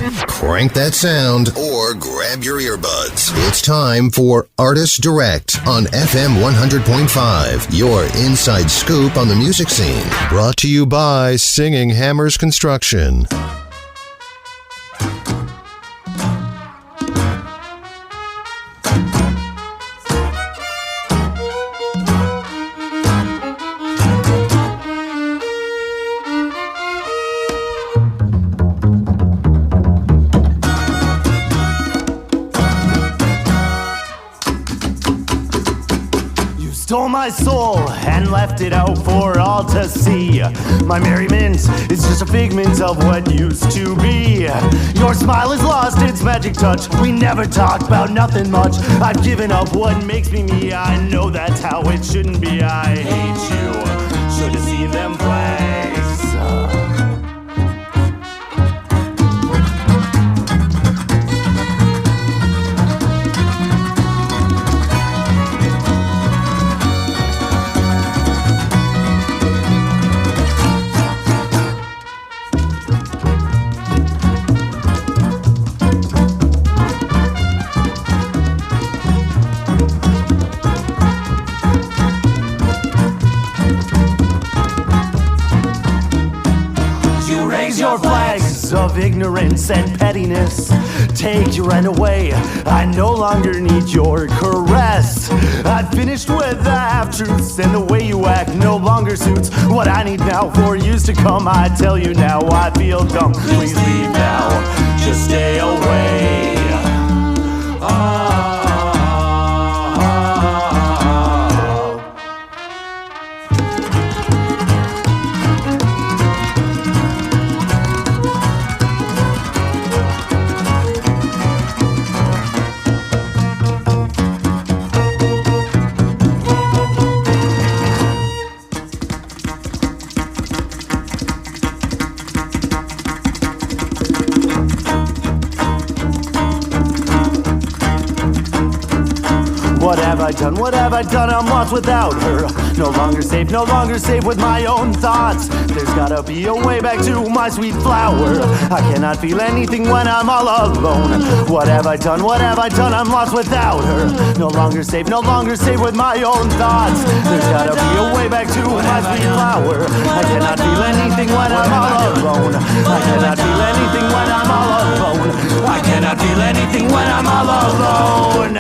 Crank that sound or grab your earbuds. It's time for Artist Direct on FM 100.5, your inside scoop on the music scene. Brought to you by Singing Hammers Construction. Stole my soul and left it out for all to see. My merriment is just a figment of what used to be. Your smile has lost its magic touch. We never talked about nothing much. I've given up what makes me me. I know that's how it shouldn't be. I hate you. Should have seen them flags. Your flags of ignorance and pettiness take your end away. I no longer need your caress. I've finished with the half-truths, and the way you act no longer suits what I need now for years to come. I tell you now, I feel dumb. Please leave now, just stay away. What have I done? What have I done? I'm lost without her. No longer safe with my own thoughts. There's gotta be a way back to my sweet flower. I cannot feel anything when I'm all alone. What have I done? What have I done? I'm lost without her. No longer safe with my own thoughts. There's gotta be a way back to my sweet flower. I cannot feel anything when I'm all alone. I cannot feel anything when I'm all alone. I cannot feel anything when I'm all alone.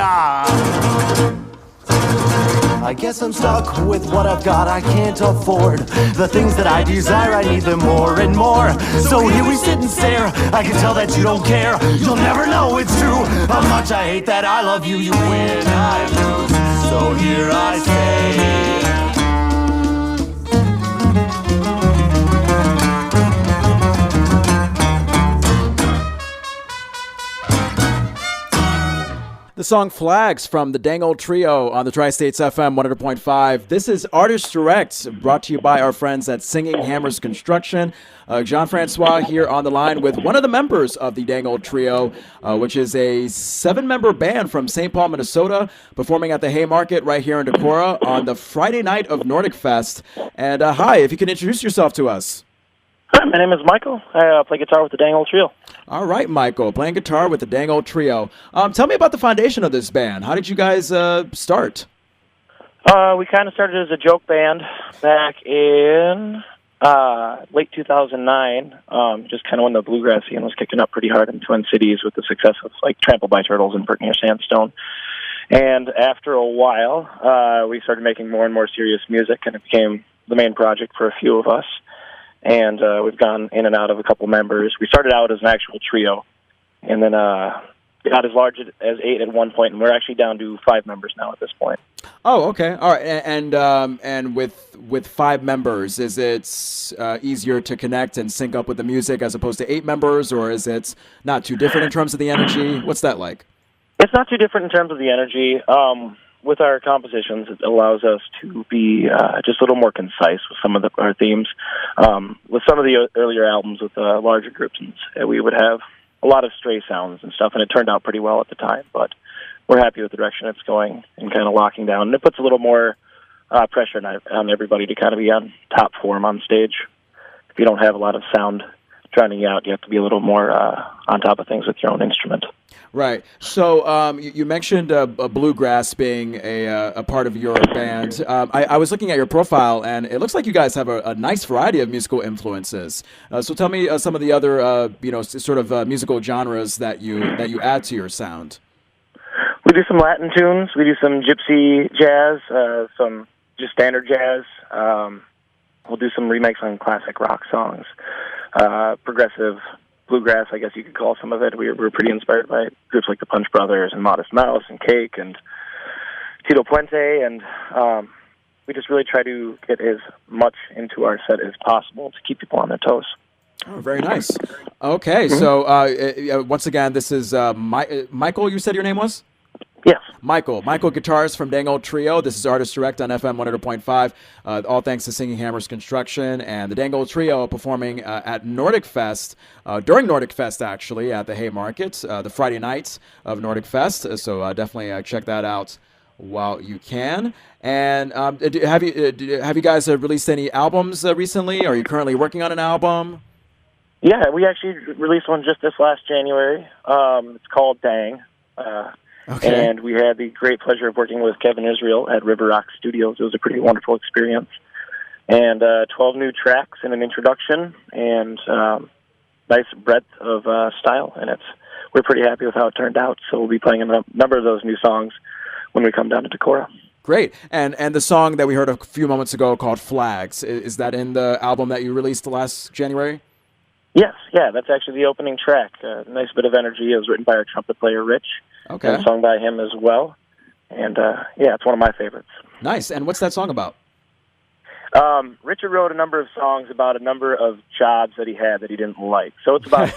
I guess I'm stuck with what I've got. I can't afford the things that I desire. I need them more and more. So here we sit and stare. I can tell that you don't care. You'll never know it's true how much I hate that I love you. You win, I lose. So here I stay. The song Flags from the Dang Old Trio on the Tri-States FM 100.5. This is Artist Direct, brought to you by our friends at Singing Hammers Construction. Jean-Francois here on the line with one of the members of the Dang Old Trio, which is a 7-member band from St. Paul, Minnesota, performing at the Haymarket right here in Decorah on the Friday night of Nordic Fest. And hi, if you can introduce yourself to us. Hi, my name is Michael. I play guitar with the Dang Old Trio. All right, Michael, playing guitar with the Dang Old Trio. Tell me about the foundation of this band. How did you guys start? We kind of started as a joke band back in late 2009, just kind of when the bluegrass scene was kicking up pretty hard in Twin Cities with the success of like Trampled by Turtles and Burnt Near Sandstone. And after a while, we started making more and more serious music, and it became the main project for a few of us. And we've gone in and out of a couple members. We started out as an actual trio, and then got as large as 8 at one point, and we're actually down to 5 members now at this point. Oh, okay, all right. And with 5 members, is it easier to connect and sync up with the music as opposed to 8 members, or is it not too different in terms of the energy? What's that like? It's not too different in terms of the energy. With our compositions, it allows us to be just a little more concise with some of our themes. With some of the earlier albums with larger groups, we would have a lot of stray sounds and stuff, and it turned out pretty well at the time. But we're happy with the direction it's going and kind of locking down. And it puts a little more pressure on everybody to kind of be on top form on stage. If you don't have a lot of sound drowning you out. You have to be a little more on top of things with your own instrument. Right. So you mentioned bluegrass being a part of your band. I was looking at your profile, and it looks like you guys have a nice variety of musical influences. So tell me some of the other sort of musical genres that you add to your sound. We do some Latin tunes. We do some gypsy jazz, some just standard jazz. We'll do some remakes on classic rock songs, progressive bluegrass, I guess you could call some of it. We're pretty inspired by groups like the Punch Brothers and Modest Mouse and Cake and Tito Puente, and we just really try to get as much into our set as possible to keep people on their toes. Oh, very nice. Okay, so once again, this is Michael, you said your name was? Yes. Michael, guitars from Dang Old Trio. This is Artist Direct on FM 100.5. All thanks to Singing Hammers Construction and the Dang Old Trio performing at Nordic Fest, during Nordic Fest actually, at the Haymarket, the Friday nights of Nordic Fest. So definitely check that out while you can. And have you guys released any albums recently? Are you currently working on an album? Yeah, we actually released one just this last January. It's called Dang. Okay. And we had the great pleasure of working with Kevin Israel at River Rock Studios. It was a pretty wonderful experience. And 12 new tracks and an introduction, and nice breadth of style. And we're pretty happy with how it turned out. So we'll be playing a number of those new songs when we come down to Decorah. Great. And the song that we heard a few moments ago called Flags, is that in the album that you released last January? Yes, yeah, that's actually the opening track. A nice bit of energy. It was written by our trumpet player, Rich, and sung by him as well. And, yeah, it's one of my favorites. Nice. And what's that song about? Richard wrote a number of songs about a number of jobs that he had that he didn't like. So it's about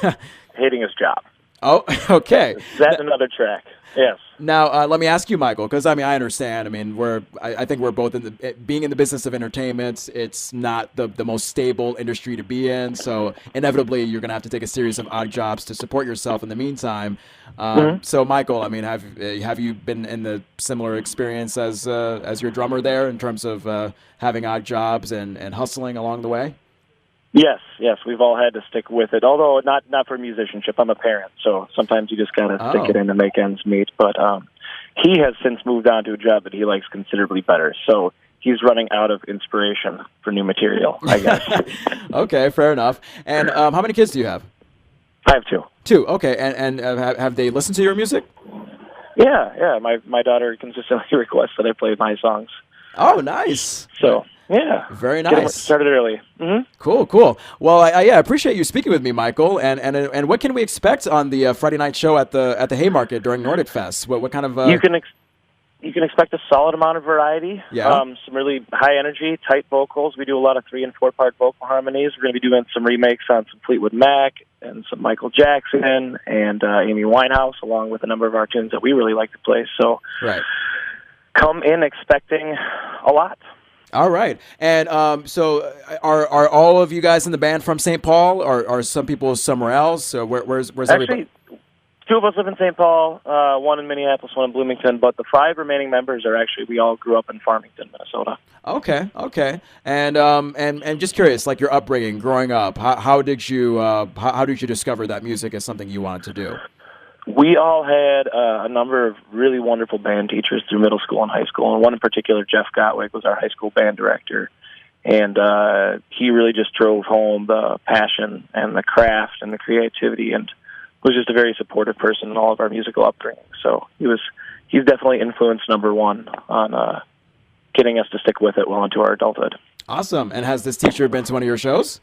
hating his job. Oh, okay. That's another track. Yes. Now, let me ask you, Michael, because I understand. I mean, I think we're both being in the business of entertainment. It's not the most stable industry to be in. So inevitably, you're going to have to take a series of odd jobs to support yourself in the meantime. So, Michael, I mean, have you been in the similar experience as your drummer there in terms of having odd jobs and hustling along the way? Yes, we've all had to stick with it. Although not for musicianship. I'm a parent, so sometimes you just gotta stick it in to make ends meet. But he has since moved on to a job that he likes considerably better. So he's running out of inspiration for new material, I guess. Okay, fair enough. And how many kids do you have? I have two. Two. Okay, and have they listened to your music? Yeah. My daughter consistently requests that I play my songs. Oh, nice. So. Yeah. Very nice. Get them started early. Mm-hmm. Cool. Well, I appreciate you speaking with me, Michael. And what can we expect on the Friday night show at the Haymarket during Nordic Fest? What kind of you can expect a solid amount of variety. Yeah. Some really high energy, tight vocals. We do a lot of 3- and 4-part vocal harmonies. We're going to be doing some remakes on some Fleetwood Mac and some Michael Jackson and Amy Winehouse, along with a number of our tunes that we really like to play. So, right. Come in expecting a lot. All right. And so are all of you guys in the band from St. Paul, or are some people somewhere else? Or where's everybody? Actually, 2 of us live in St. Paul, 1 in Minneapolis, 1 in Bloomington, but the 5 remaining members we all grew up in Farmington, Minnesota. Okay. And just curious, like your upbringing, growing up, how did you discover that music is something you wanted to do? We all had a number of really wonderful band teachers through middle school and high school, and one in particular, Jeff Gottwig, was our high school band director, and he really just drove home the passion and the craft and the creativity, and was just a very supportive person in all of our musical upbringing. So he's definitely influence number one on getting us to stick with it well into our adulthood. Awesome. And has this teacher been to one of your shows?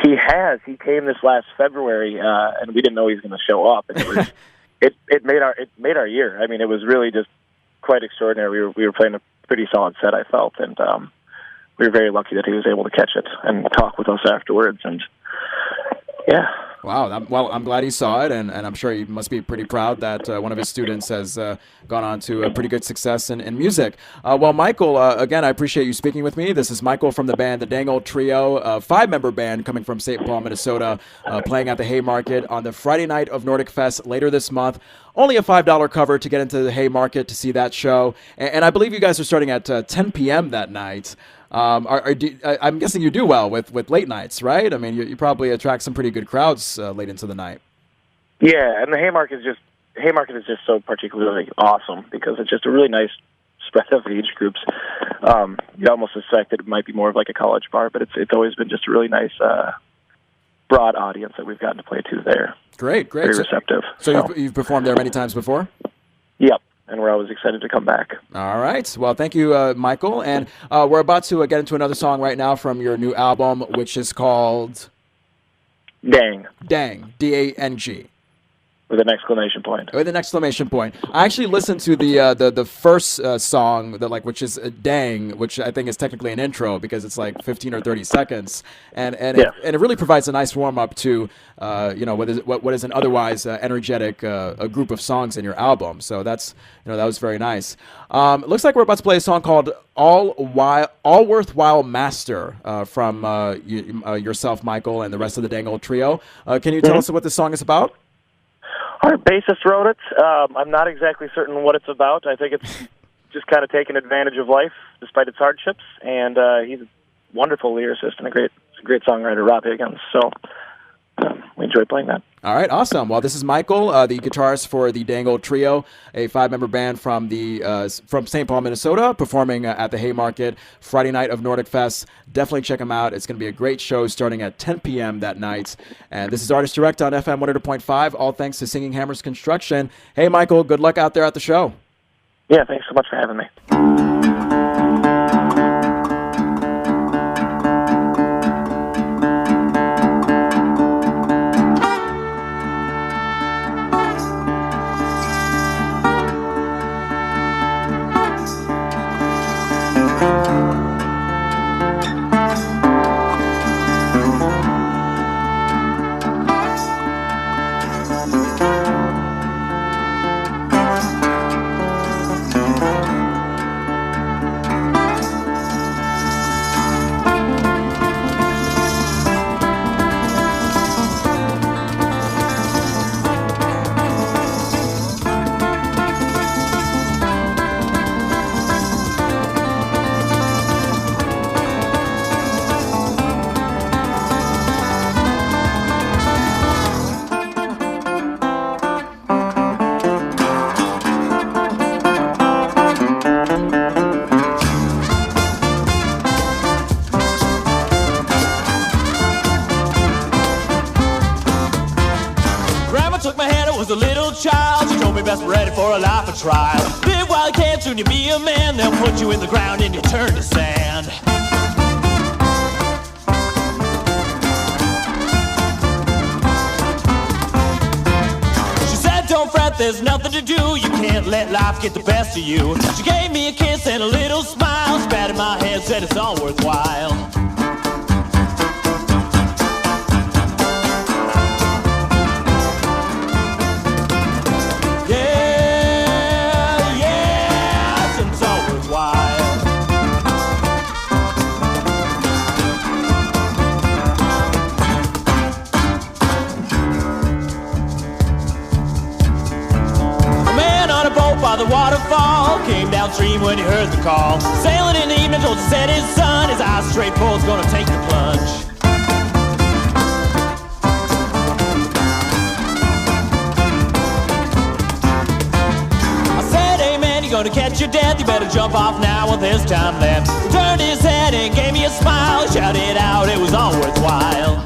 He has. He came this last February, and we didn't know he was going to show up. And it made our year. I mean, it was really just quite extraordinary. We were playing a pretty solid set, I felt, and we were very lucky that he was able to catch it and talk with us afterwards. And yeah. Wow. Well, I'm glad he saw it, and I'm sure he must be pretty proud that one of his students has gone on to a pretty good success in music. Well, Michael, again, I appreciate you speaking with me. This is Michael from the band, the Dang Old Trio, a 5-member band coming from St. Paul, Minnesota, playing at the Haymarket on the Friday night of Nordic Fest later this month. Only a $5 cover to get into the Haymarket to see that show. And I believe you guys are starting at 10 p.m. that night. I'm guessing you do well with late nights, right? I mean, you probably attract some pretty good crowds late into the night. Yeah, and the Haymarket is just so particularly awesome because it's just a really nice spread of age groups. You almost suspect it might be more of like a college bar, but it's always been just a really nice, broad audience that we've gotten to play to there. Great. Very receptive. So you've performed there many times before? Yep, and we're always excited to come back. All right. Well, thank you, Michael. And we're about to get into another song right now from your new album, which is called Dang. Dang, D-A-N-G. With an exclamation point. With an exclamation point. I actually listened to the first song which is Dang, which I think is technically an intro because it's like 15 or 30 seconds, and it really provides a nice warm up to what is an otherwise energetic a group of songs in your album. So that was very nice. It looks like we're about to play a song called All Worthwhile Master from yourself, Michael, and the rest of the Dang Old Trio. Can you tell us what this song is about? Our bassist wrote it. I'm not exactly certain what it's about. I think it's just kind of taking advantage of life despite its hardships, and he's a wonderful lyricist and a great songwriter, Rob Higgins. So we enjoy playing that. All right, awesome. Well, this is Michael, the guitarist for the Dang Old Trio, a 5-member band from St. Paul, Minnesota, performing at the Haymarket Friday night of Nordic Fest. Definitely check them out. It's going to be a great show starting at 10 p.m. that night. And this is Artist Direct on FM 100.5, all thanks to Singing Hammers Construction. Hey, Michael, good luck out there at the show. Yeah, thanks so much for having me. Ready for a life of trial. Live while you can, soon you'll be a man. They'll put you in the ground and you turn to sand. She said, don't fret, there's nothing to do. You can't let life get the best of you. She gave me a kiss and a little smile. She patted my head, said it's all worthwhile. By the waterfall, came downstream when he heard the call. Sailing in the evening, told to set his sun. His eyes straight forward's gonna take the plunge. I said, hey man, you're gonna catch your death. You better jump off now while there's time left. He turned his head and gave me a smile. Shouted out, it was all worthwhile.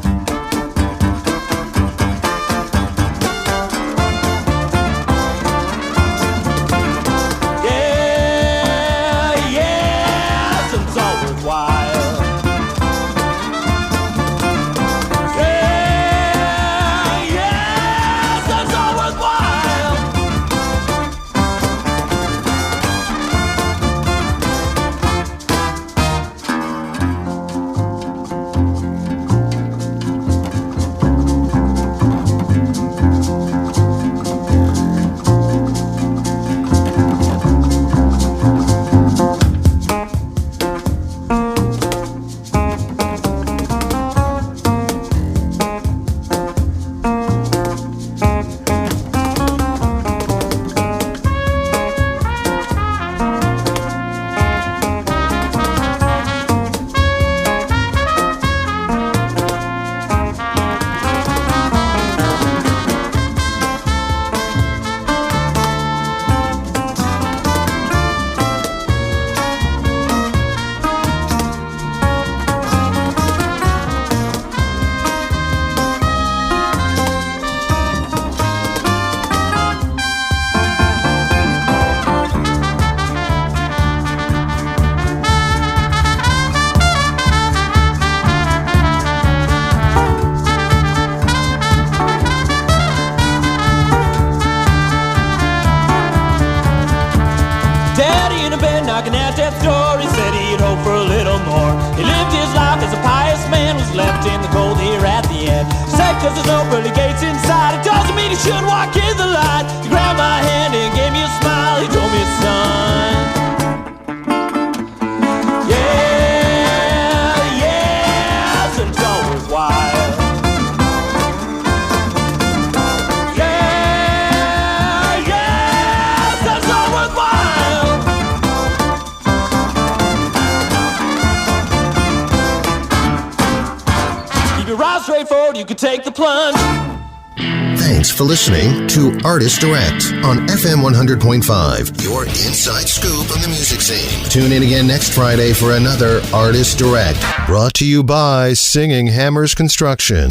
knocking at that door. He said he'd hope for a little more. He lived his life as a pious man, was left in the cold here at the end. He said 'cause there's no pearly gates inside, it doesn't mean he should walk in the light. He grabbed my hand and gave me a smile. He told me, son, yeah, yes, it's all worthwhile. Yeah, yes, that's all worthwhile. Keep your ride straight forward, you can take the plunge. Thanks for listening to Artist Direct on FM 100.5, your inside scoop on the music scene. Tune in again next Friday for another Artist Direct, brought to you by Singing Hammers Construction.